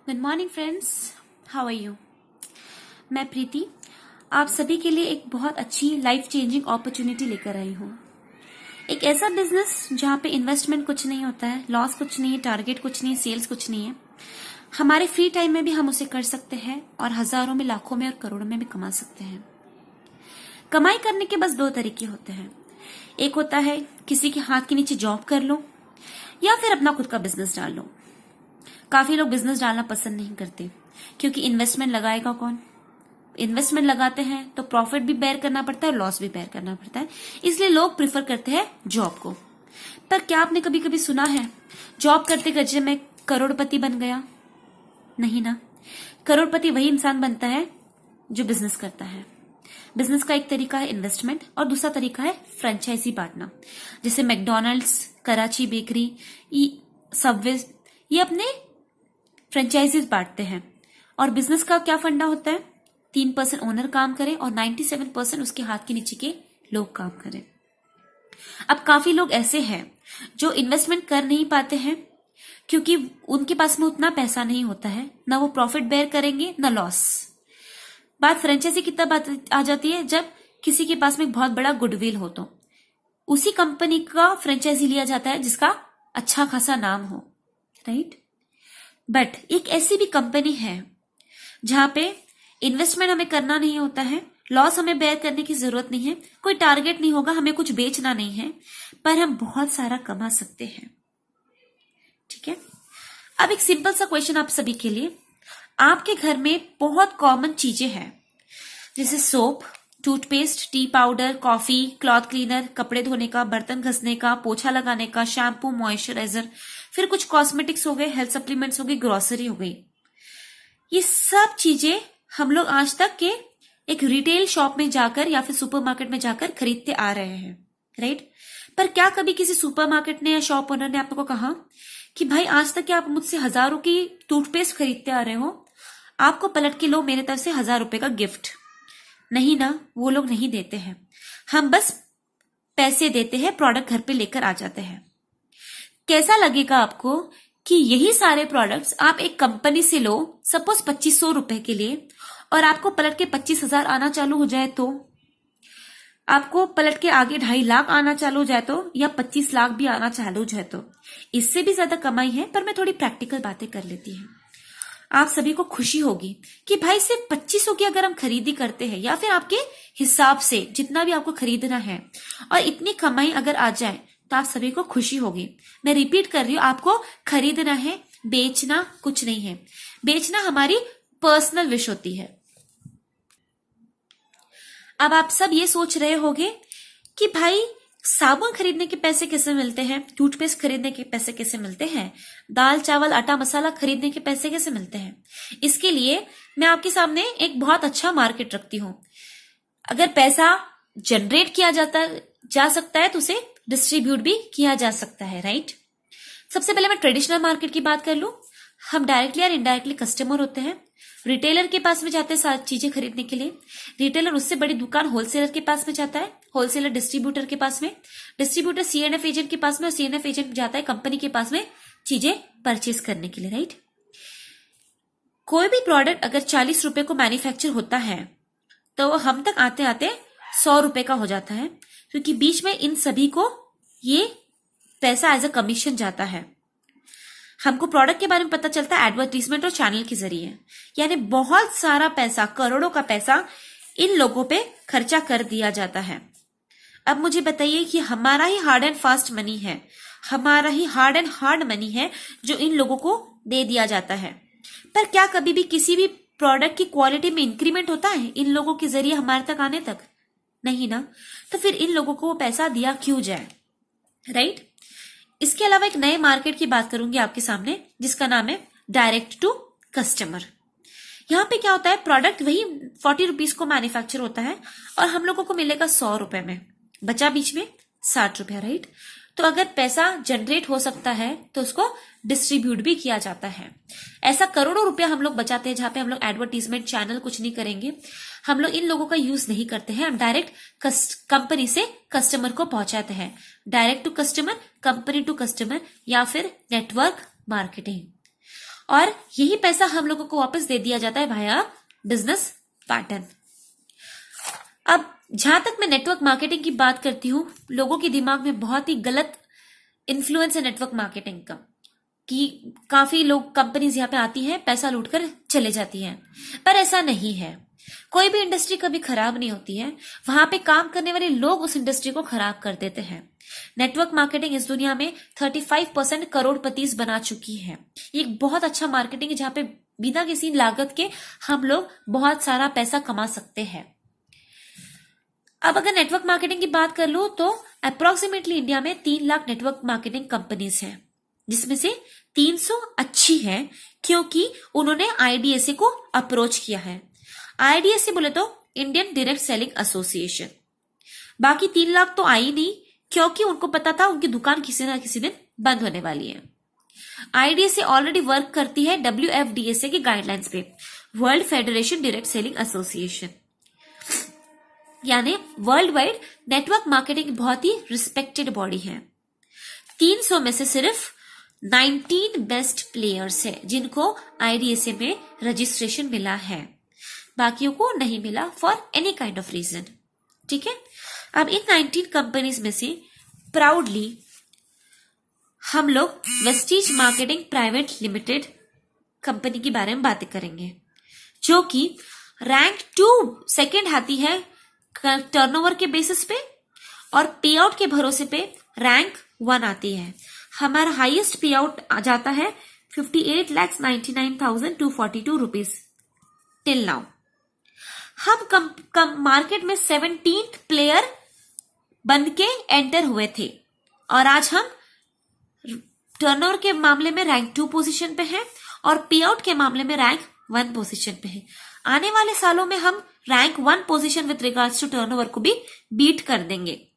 Good morning friends, how are you. मैं प्रीति आप सभी के लिए एक बहुत अच्छी लाइफ चेंजिंग अपॉर्चुनिटी लेकर आई हूँ। एक ऐसा बिजनेस जहाँ पे इन्वेस्टमेंट कुछ नहीं होता है, लॉस कुछ नहीं है, टारगेट कुछ नहीं है, सेल्स कुछ नहीं है। हमारे फ्री टाइम में भी हम उसे कर सकते हैं और हजारों में, लाखों में और करोड़ों में भी कमा सकते हैं। कमाई करने के बस दो तरीके होते हैं। एक होता है किसी के हाथ के नीचे जॉब कर लो या फिर अपना खुद का बिजनेस डाल लो। काफी लोग बिजनेस डालना पसंद नहीं करते क्योंकि इन्वेस्टमेंट लगाएगा कौन। इन्वेस्टमेंट लगाते हैं तो प्रॉफिट भी बेयर करना पड़ता है, लॉस भी बेयर करना पड़ता है, इसलिए लोग प्रिफर करते हैं जॉब को। पर क्या आपने कभी कभी सुना है जॉब करते करते मैं करोड़पति बन गया? नहीं ना। करोड़पति वही इंसान बनता है जो बिजनेस करता है। बिजनेस का एक तरीका है इन्वेस्टमेंट और दूसरा तरीका है फ्रेंचाइजी बांटना। जैसे मैकडोनल्ड्स, कराची बेकरी, सबवे, ये अपने फ्रेंचाइजीज बांटते हैं। और बिजनेस का क्या फंडा होता है? 3% ओनर काम करे और 97% उसके हाथ के नीचे के लोग काम करें। अब काफी लोग ऐसे हैं जो इन्वेस्टमेंट कर नहीं पाते हैं क्योंकि उनके पास में उतना पैसा नहीं होता है, ना वो प्रॉफिट बेयर करेंगे ना लॉस। बात फ्रेंचाइजी की तब आ जाती है जब किसी के पास में बहुत बड़ा गुडविल हो, तो उसी कंपनी का फ्रेंचाइजी लिया जाता है जिसका अच्छा खासा नाम हो, राइट। बट एक ऐसी भी कंपनी है जहां पे इन्वेस्टमेंट हमें करना नहीं होता है, लॉस हमें बेयर करने की जरूरत नहीं है, कोई टारगेट नहीं होगा, हमें कुछ बेचना नहीं है, पर हम बहुत सारा कमा सकते हैं। ठीक है। अब एक सिंपल सा क्वेश्चन आप सभी के लिए। आपके घर में बहुत कॉमन चीजें हैं जैसे soap, toothpaste, T powder, coffee, cloth cleaner, कपड़े धोने का, बर्तन घसने का, पोछा लगाने का, शैम्पू, मॉइस्चराइजर, फिर कुछ कॉस्मेटिक्स हो गए, हेल्थ सप्लीमेंट्स हो गई, ग्रोसरी हो गई। ये सब चीजें हम लोग आज तक के एक रिटेल शॉप में जाकर या फिर सुपरमार्केट में जाकर खरीदते आ रहे हैं, राइट। पर क्या कभी किसी सुपरमार्केट ने या शॉप ओनर ने आपको कहा कि भाई आज तक क्या आप मुझसे हजारों की टूथपेस्ट खरीदते आ रहे हो, आपको पलट के लो मेरे तरफ से 1000 रुपए का गिफ्ट? नहीं ना, वो लोग नहीं देते हैं। हम बस पैसे देते हैं, प्रोडक्ट घर पे लेकर आ जाते हैं। कैसा लगेगा आपको कि यही सारे प्रोडक्ट्स आप एक कंपनी से लो, सपोज 2500 रुपए के लिए, और आपको पलट के 25,000 आना चालू हो जाए तो? आपको पलट के आगे 2.5 लाख आना चालू हो जाए तो, या 25 लाख भी आना चालू हो जाए तो? इससे भी ज्यादा कमाई है, पर मैं थोड़ी प्रैक्टिकल बातें कर लेती हूँ। आप सभी को खुशी होगी कि भाई सिर्फ 2500 की अगर हम खरीदी करते हैं या फिर आपके हिसाब से जितना भी आपको खरीदना है, और इतनी कमाई अगर आ जाए तो आप सभी को खुशी होगी। मैं रिपीट कर रही हूँ, आपको खरीदना है, बेचना कुछ नहीं है। बेचना हमारी पर्सनल विश होती है। अब आप सब ये सोच रहे होंगे कि भाई साबुन खरीदने के पैसे कैसे मिलते हैं, टूथपेस्ट खरीदने के पैसे कैसे मिलते हैं, दाल चावल आटा मसाला खरीदने के पैसे कैसे मिलते हैं? इसके लिए मैं आपके सामने एक बहुत अच्छा मार्केट रखती हूँ। अगर पैसा जनरेट किया जा सकता है तो उसे डिस्ट्रीब्यूट भी किया जा सकता है, राइट। सबसे पहले मैं ट्रेडिशनल मार्केट की बात कर लूं। हम डायरेक्टली और इनडायरेक्टली कस्टमर होते हैं। रिटेलर के पास में जाते हैं सारी चीजें खरीदने के लिए। रिटेलर उससे बड़ी दुकान होलसेलर के पास में जाता है, होलसेलर डिस्ट्रीब्यूटर के पास में, डिस्ट्रीब्यूटर सीएनएफ एजेंट के पास में, और सीएनएफ एजेंट जाता है कंपनी के पास में चीजें परचेज करने के लिए, राइट। कोई भी प्रोडक्ट अगर 40 रुपए को मैन्युफैक्चर होता है तो वो हम तक आते आते 100 रुपए का हो जाता है, क्योंकि बीच में इन सभी को ये पैसा एज अ कमीशन जाता है। हमको प्रोडक्ट के बारे में पता चलता है एडवर्टीजमेंट और चैनल के जरिए। यानी बहुत सारा पैसा, करोड़ों का पैसा इन लोगों पे खर्चा कर दिया जाता है। अब मुझे बताइए कि हमारा ही हार्ड एंड फास्ट मनी है, हमारा ही हार्ड एंड हार्ड मनी है जो इन लोगों को दे दिया जाता है। पर क्या कभी भी किसी भी प्रोडक्ट की क्वालिटी में इंक्रीमेंट होता है इन लोगों के जरिए हमारे तक आने तक? नहीं ना। तो फिर इन लोगों को वो पैसा दिया क्यों जाए, राइट। इसके अलावा एक नए मार्केट की बात करूंगी आपके सामने जिसका नाम है डायरेक्ट टू कस्टमर। यहाँ पे क्या होता है, प्रोडक्ट वही 40 रुपीज को मैन्युफैक्चर होता है और हम लोगों को मिलेगा 100 रुपए में, बचा बीच में 60 रुपया, राइट। तो अगर पैसा जनरेट हो सकता है तो उसको डिस्ट्रीब्यूट भी किया जाता है। ऐसा करोड़ों रुपया हम लोग बचाते हैं जहां पे हम लोग एडवर्टीजमेंट चैनल कुछ नहीं करेंगे, हम लोग इन लोगों का यूज नहीं करते हैं, हम डायरेक्ट कंपनी से कस्टमर को पहुंचाते हैं। Direct to customer, company to customer, या फिर नेटवर्क मार्केटिंग। और यही पैसा हम लोगों को वापस दे दिया जाता है भाया बिजनेस पैटर्न। अब जहां तक मैं नेटवर्क मार्केटिंग की बात करती हूँ, लोगों के दिमाग में बहुत ही गलत इन्फ्लुएंस है नेटवर्क मार्केटिंग का, कि काफी लोग कंपनीज यहाँ पे आती हैं, पैसा लूटकर चले जाती हैं, पर ऐसा नहीं है। कोई भी इंडस्ट्री कभी खराब नहीं होती है, वहां पे काम करने वाले लोग उस इंडस्ट्री को खराब कर देते हैं। नेटवर्क मार्केटिंग इस दुनिया में 35% करोड़पति बना चुकी है। ये एक बहुत अच्छा मार्केटिंग है जहां पे बिना किसी लागत के हम लोग बहुत सारा पैसा कमा सकते हैं। अब अगर नेटवर्क मार्केटिंग की बात कर लो तो अप्रोक्सीमेटली इंडिया में 3 लाख नेटवर्क मार्केटिंग कंपनीज हैं, जिसमें से 300 अच्छी है क्योंकि उन्होंने आईडीएसए को अप्रोच किया है। आईडीएसए बोले तो इंडियन डायरेक्ट सेलिंग एसोसिएशन। बाकी 3 लाख तो आई नहीं क्योंकि उनको पता था उनकी दुकान किसी ना किसी दिन बंद होने वाली है। आईडीएसए ऑलरेडी वर्क करती है WFDSA के गाइडलाइंस पे, world federation direct selling association, यानी वर्ल्ड वाइड नेटवर्क मार्केटिंग बहुत ही रिस्पेक्टेड बॉडी है। 300 में से सिर्फ 19 बेस्ट प्लेयर्स है जिनको आईडीएसए में रजिस्ट्रेशन मिला है, बाकियों को नहीं मिला for any kind of reason. ठीक है, अब इन 19 कंपनीज में से प्राउडली हम लोग Vestige marketing private limited company के बारे में बातें करेंगे, जो कि रैंक 2 सेकेंड आती है टर्नओवर के बेसिस पे, और पे आउट के भरोसे पे रैंक 1 आती है। हमारा हाईएस्ट पे आउट आ जाता है 58,99,242 रुपीज टिल नाउ। हम मार्केट में 17th प्लेयर बन के एंटर हुए थे और आज हम टर्नओवर के मामले में रैंक 2 पोजीशन पे हैं और पे आउट के मामले में रैंक 1 पोजीशन पे है। आने वाले सालों में हम rank 1 position with regards to turnover को भी बीट कर देंगे।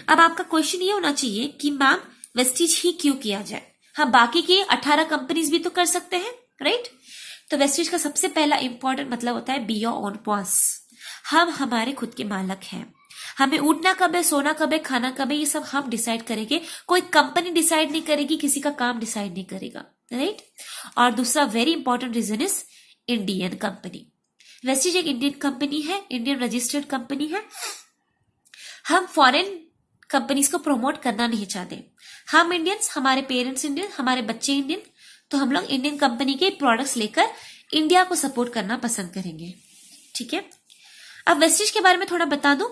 अब आपका क्वेश्चन ये होना चाहिए कि मैम वेस्टीज ही क्यों किया जाए, हम बाकी की 18 कंपनीज भी तो कर सकते हैं, राइट? तो वेस्टीज का सबसे पहला इंपॉर्टेंट मतलब होता है बी योर ओन बॉस। हम हमारे खुद के मालिक हैं, हमें उठना कब है, सोना कब है, खाना कब है, ये सब हम डिसाइड करेंगे। कोई कंपनी डिसाइड नहीं करेगी, किसी का काम डिसाइड नहीं करेगा, राइट? और दूसरा very important reason is Indian company. Vestige एक इंडियन कंपनी है, इंडियन रजिस्टर्ड कंपनी है। हम फॉरेन कंपनीज को प्रमोट करना नहीं चाहते। हम इंडियंस, हमारे पेरेंट्स इंडियन, हमारे बच्चे इंडियन, तो हम लोग इंडियन कंपनी के प्रोडक्ट्स लेकर इंडिया को सपोर्ट करना पसंद करेंगे। ठीक है, अब वेस्टीज के बारे में थोड़ा बता दूं।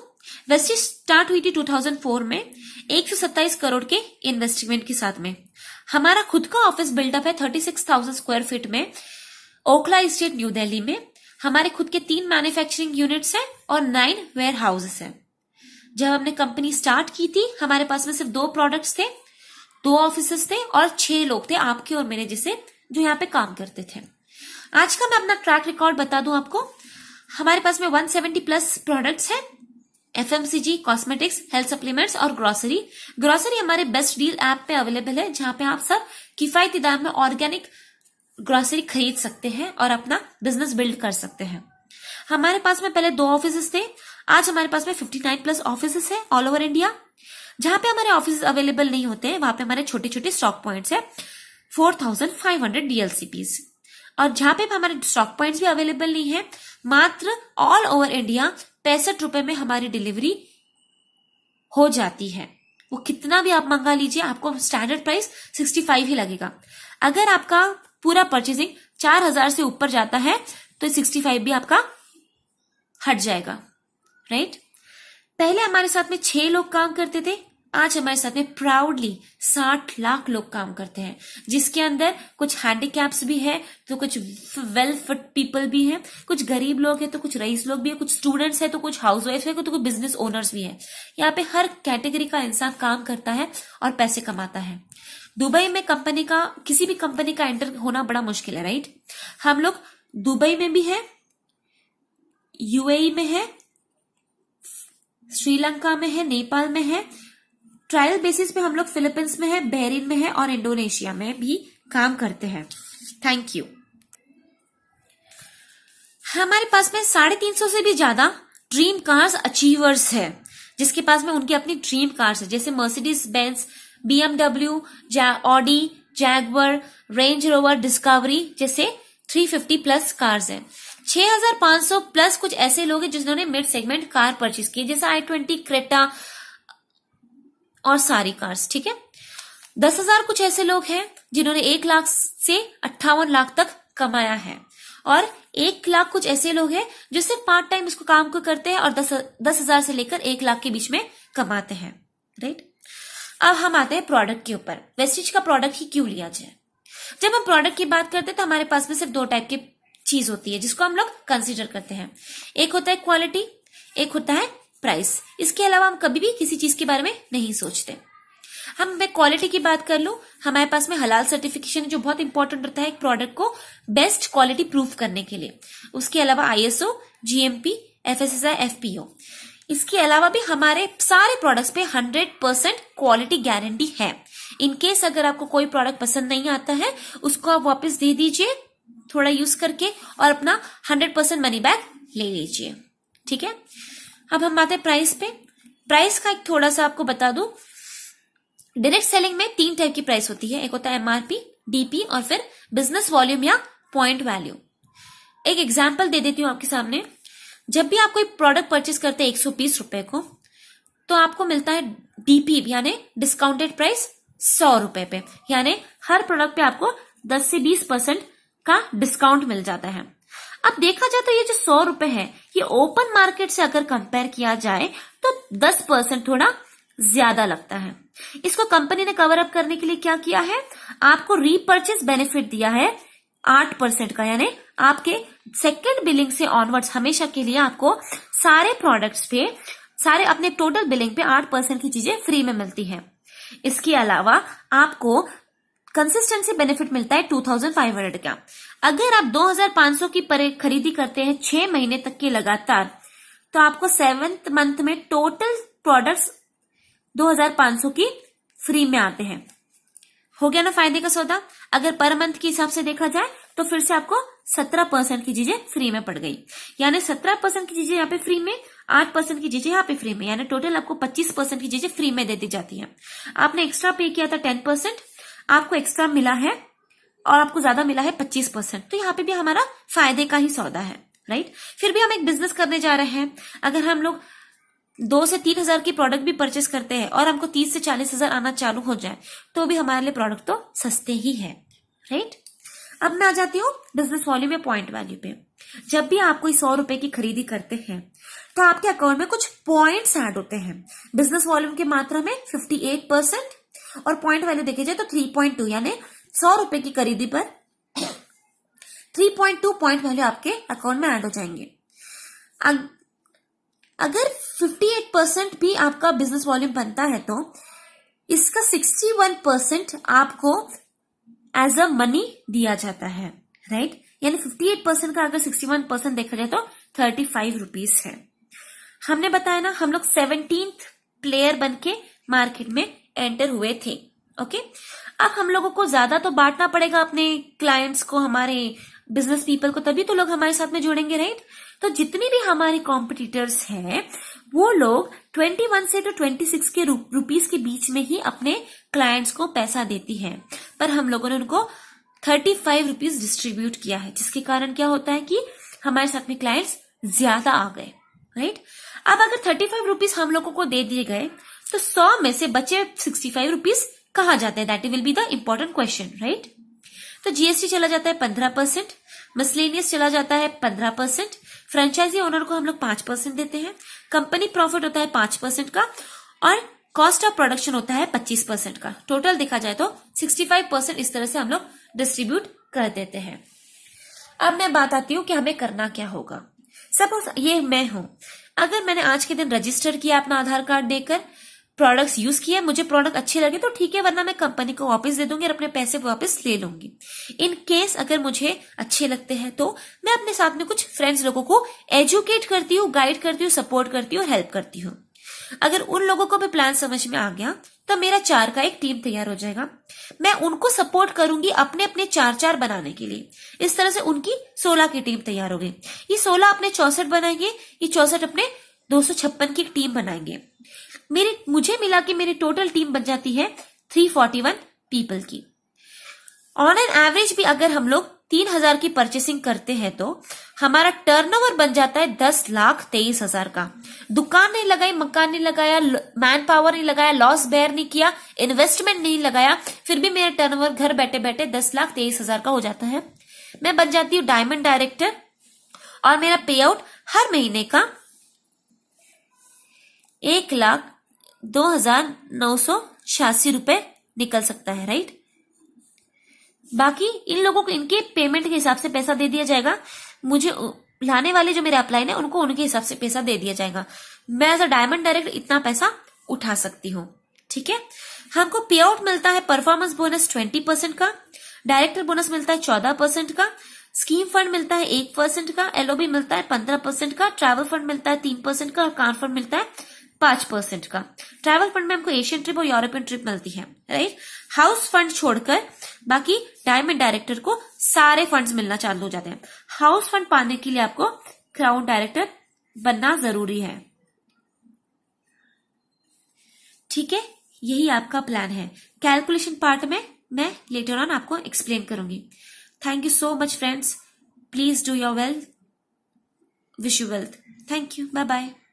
वेस्टीज स्टार्ट हुई थी 2004 में 127 करोड़ के इन्वेस्टमेंट के साथ में। हमारा खुद का ऑफिस बिल्डअप है 36,000 स्क्वायर फीट में, ओखला स्टेट, न्यू दिल्ली में। हमारे खुद के 3 मैन्युफैक्चरिंग यूनिट्स हैं और 9 वेयर हाउसेस हैं। जब हमने कंपनी स्टार्ट की थी हमारे पास में सिर्फ 2 प्रोडक्ट्स थे, 2 ऑफिसेस थे और 6 लोग थे, आपके और मेरे जैसे, जो यहाँ पे काम करते थे। आज का मैं अपना ट्रैक रिकॉर्ड बता दूं आपको। हमारे पास में 170 प्लस प्रोडक्ट्स हैं, FMCG, कॉस्मेटिक्स, हेल्थ सप्लीमेंट्स और ग्रोसरी। ग्रोसरी हमारे बेस्ट डील ऐप पे अवेलेबल है, जहां पे आप सब किफायती दाम में ऑर्गेनिक ग्रोसरी खरीद सकते हैं और अपना बिजनेस बिल्ड कर सकते हैं। हमारे पास में पहले 2 ऑफिसेस थे, आज हमारे पास में 59 प्लस ऑफिसेस है ऑल ओवर इंडिया। जहां पे हमारे ऑफिस अवेलेबल नहीं होते हैं वहां पे हमारे छोटे छोटे स्टॉक पॉइंट्स है 4500 DLCPs। और जहां पे हमारे स्टॉक पॉइंट्स भी अवेलेबल नहीं है, मात्र ऑल ओवर इंडिया 65 रुपए में हमारी डिलीवरी हो जाती है। वो कितना भी आप मंगा लीजिए, आपको स्टैंडर्ड प्राइस 65 ही लगेगा। अगर आपका पूरा परचेसिंग 4000 से ऊपर जाता है तो 65 भी आपका हट जाएगा, राइट? पहले हमारे साथ में 6 लोग काम करते थे, आज हमारे साथ में प्राउडली 60 लाख लोग काम करते हैं, जिसके अंदर कुछ हैंडीकैप्स भी है, तो कुछ वेल फिट पीपल भी हैं, कुछ गरीब लोग हैं, तो कुछ रईस लोग भी है, कुछ स्टूडेंट्स है, तो कुछ हाउसवाइफ है, तो कुछ बिजनेस ओनर्स भी है। यहाँ पे हर कैटेगरी का इंसान काम करता है और पैसे कमाता है। दुबई में किसी भी कंपनी का एंटर होना बड़ा मुश्किल है, राइट? हम लोग दुबई में भी है, UAE में है, श्रीलंका में है, नेपाल में है, ट्रायल बेसिस पे हम लोग फिलीपींस में है, बहरीन में है और इंडोनेशिया में भी काम करते हैं। Thank you. हमारे पास में 350 से भी ज्यादा ड्रीम कार्स अचीवर्स है, जिसके पास में उनकी अपनी ड्रीम कार्स है, जैसे Mercedes Benz, BMW, Audi, Jaguar, range rover, discovery जैसे 350 प्लस कार्स हैं। 6500 प्लस कुछ ऐसे लोग हैं जिन्होंने मिड सेगमेंट कार परचेज की, जैसे i20, क्रेटा और सारी कार्स, ठीक है। 10,000 कुछ ऐसे लोग हैं जिन्होंने 1 लाख से 58 लाख तक कमाया है, और 1 लाख कुछ ऐसे लोग हैं जो सिर्फ पार्ट टाइम इसको काम को करते हैं और 10,000 से लेकर 1 लाख के बीच में कमाते हैं, राइट। अब हम आते हैं प्रोडक्ट के ऊपर। वेस्टिज का प्रोडक्ट ही क्यों लिया जाए? जब हम प्रोडक्ट की बात करते हैं तो हमारे पास में सिर्फ 2 टाइप की चीज होती है जिसको हम लोग कंसीडर करते हैं। एक होता है क्वालिटी, एक होता है प्राइस। इसके अलावा हम कभी भी किसी चीज के बारे में नहीं सोचते। मैं क्वालिटी की बात कर लूं, हमारे पास में हलाल सर्टिफिकेशन जो बहुत इंपॉर्टेंट होता है एक प्रोडक्ट को बेस्ट क्वालिटी प्रूफ करने के लिए। उसके अलावा ISO, GMP, FSSAI, FPO। इसके अलावा भी हमारे सारे प्रोडक्ट्स पे 100% क्वालिटी गारंटी है। इनकेस अगर आपको कोई प्रोडक्ट पसंद नहीं आता है, उसको आप वापस दे दीजिए थोड़ा यूज करके और अपना 100% मनी बैक ले लीजिए, ठीक है। अब हम आते हैं प्राइस पे। प्राइस का एक थोड़ा सा आपको बता दूं, डायरेक्ट सेलिंग में 3 टाइप की प्राइस होती है। एक होता है MRP, DP और फिर बिजनेस वॉल्यूम या पॉइंट वैल्यू। एक एग्जांपल दे देती हूँ आपके सामने। जब भी आप कोई प्रोडक्ट परचेज करते हैं 120 रुपए को, तो आपको मिलता है DP यानी डिस्काउंटेड प्राइस 100 रुपए पे, यानी हर प्रोडक्ट पे आपको 10 से 20% का डिस्काउंट मिल जाता है। अब देखा जाए तो ये जो 100 रुपए है, ये ओपन मार्केट से अगर कंपेयर किया जाए तो 10% थोड़ा ज्यादा लगता है। इसको कंपनी ने कवर अप करने के लिए क्या किया है, आपको रीपर्चेज बेनिफिट दिया है 8% का, यानी आपके सेकेंड बिलिंग से ऑनवर्ड्स हमेशा के लिए आपको सारे प्रोडक्ट्स पे, सारे अपने टोटल बिलिंग पे 8% की चीजें फ्री में मिलती है। इसके अलावा आपको कंसिस्टेंसी बेनिफिट मिलता है 2500 का। अगर आप 2500 की खरीदी करते हैं 6 महीने तक के लगातार, तो आपको 7th मंथ में टोटल प्रोडक्ट्स 2500 की फ्री में आते हैं। हो गया ना फायदे का सौदा। अगर पर मंथ के हिसाब से देखा जाए तो फिर से आपको 17% की चीजें फ्री में पड़ गई, यानी 17% की चीजें यहाँ पे फ्री में, 8% की चीजें यहाँ पे फ्री में, यानी टोटल आपको 25% की चीजें फ्री में दे दी जाती है। आपने एक्स्ट्रा पे किया था 10%, आपको एक्स्ट्रा मिला है और आपको ज्यादा मिला है 25%। तो यहाँ पे भी हमारा फायदे का ही सौदा है, राइट। फिर भी हम एक बिजनेस करने जा रहे हैं, अगर हम लोग 2 से 3 हजार की प्रोडक्ट भी परचेस करते हैं और हमको 30 से 40 हजार आना चालू हो जाए, तो भी हमारे लिए प्रोडक्ट तो सस्ते ही है, राइट। अब मैं आ जाती हूँ बिजनेस वॉल्यूम या पॉइंट वैल्यू पे। जब भी आप कोई 100 रुपए की खरीदी करते हैं तो आपके अकाउंट में कुछ पॉइंट्स ऐड होते हैं। बिजनेस वॉल्यूम की मात्रा में 58% और पॉइंट वैल्यू देखे जाए तो 3.2, यानी 100 रुपए की खरीदी पर 3.2 पॉइंट वैल्यू आपके अकाउंट में ऐड हो जाएंगे। अगर 58% भी आपका बिजनेस वॉल्यूम बनता है तो इसका 61% आपको एज अ मनी दिया जाता है, राइट। यानी 58% का अगर 61% देखा जाए तो 35 रुपीज है। हमने बताया ना, हम लोग 17th प्लेयर बन के मार्केट में एंटर हुए थे, ओके। अब हम लोगों को ज्यादा तो बांटना पड़ेगा अपने क्लाइंट्स को, हमारे बिजनेस पीपल को, तभी तो लोग हमारे साथ में जुड़ेंगे, राइट। तो जितनी भी हमारे कॉम्पिटिटर्स हैं वो लोग 21 से तो 26 के रुपीस के बीच में ही अपने क्लाइंट्स को पैसा देती है, पर हम लोगों ने उनको 35 रुपीज डिस्ट्रीब्यूट किया है, जिसके कारण क्या होता है कि हमारे साथ में क्लाइंट्स ज्यादा आ गए, राइट। अब अगर 35 रुपीज हम लोगों को दे दिए गए तो 100 में से बचे 65 रुपीज कहाँ जाते हैं? That will be the important question, right. तो GST चला जाता है 15%, मिसलेनियस चला जाता है 15%, फ्रेंचाइजी ओनर को हम लोग 5% देते हैं, कंपनी प्रॉफिट होता है 5% का और कॉस्ट ऑफ प्रोडक्शन होता है 25% का। टोटल देखा जाए तो 65% इस तरह से हम लोग डिस्ट्रीब्यूट कर देते हैं। अब मैं बात आती हूँ कि हमें करना क्या होगा। सपोज ये मैं हूं, अगर मैंने आज के दिन रजिस्टर किया अपना आधार कार्ड देकर, प्रोडक्ट्स यूज किए, मुझे प्रोडक्ट अच्छे लगे तो ठीक है, वरना मैं कंपनी को वापस दे दूंगी और अपने पैसे वापस ले लूंगी। इन केस अगर मुझे अच्छे लगते हैं तो मैं अपने साथ में कुछ फ्रेंड्स लोगों को एजुकेट करती हूँ, गाइड करती हूँ, सपोर्ट करती हूँ और हेल्प करती हूँ। अगर उन लोगों को भी प्लान समझ में आ गया तो मेरा 4 का एक टीम तैयार हो जाएगा। मैं उनको सपोर्ट करूंगी अपने अपने 4 बनाने के लिए। इस तरह से उनकी 16 की टीम तैयार हो गई। ये 16 अपने 64 बनाएंगे, ये 64 अपने 256 की टीम बनाएंगे। मुझे मिला कि मेरी टोटल टीम बन जाती है 341 पीपल की। ऑन एन एवरेज भी अगर हम लोग 3,000 की परचेसिंग करते हैं तो हमारा टर्नओवर बन जाता है 10,23,000 का। दुकान नहीं लगाई, मकान नहीं लगाया, मैन पावर नहीं लगाया, लॉस बेयर नहीं किया, इन्वेस्टमेंट नहीं लगाया, फिर भी मेरा टर्नओवर घर बैठे बैठे 10,23,000 का हो जाता है। मैं बन जाती हूँ डायमंड डायरेक्टर और मेरा पे आउट हर महीने का 1,02,986 रुपए निकल सकता है, राइट। बाकी इन लोगों को इनके पेमेंट के हिसाब से पैसा दे दिया जाएगा, मुझे लाने वाले जो मेरे अपलाइन है उनको उनके हिसाब से पैसा दे दिया जाएगा। मैं एज अ डायमंड डायरेक्ट इतना पैसा उठा सकती हूँ, ठीक है। हमको पे आउट मिलता है परफॉर्मेंस बोनस 20% का, डायरेक्टर बोनस मिलता है 14% का, स्कीम फंड मिलता है 1% का, एलओबी मिलता है 15% का, ट्रैवल फंड मिलता है 3% का और कार फंड मिलता है 5% का। ट्रैवल फंड में हमको एशियन ट्रिप और यूरोपियन ट्रिप मिलती है, राइट। हाउस फंड छोड़कर बाकी डायमंड डायरेक्टर को सारे फंड्स मिलना चालू हो जाते हैं। हाउस फंड पाने के लिए आपको क्राउन डायरेक्टर बनना जरूरी है, ठीक है। यही आपका प्लान है। कैलकुलेशन पार्ट में मैं लेटर ऑन आपको एक्सप्लेन करूंगी। Thank you so much friends, please do your well, wish you wealth. Thank you, bye bye.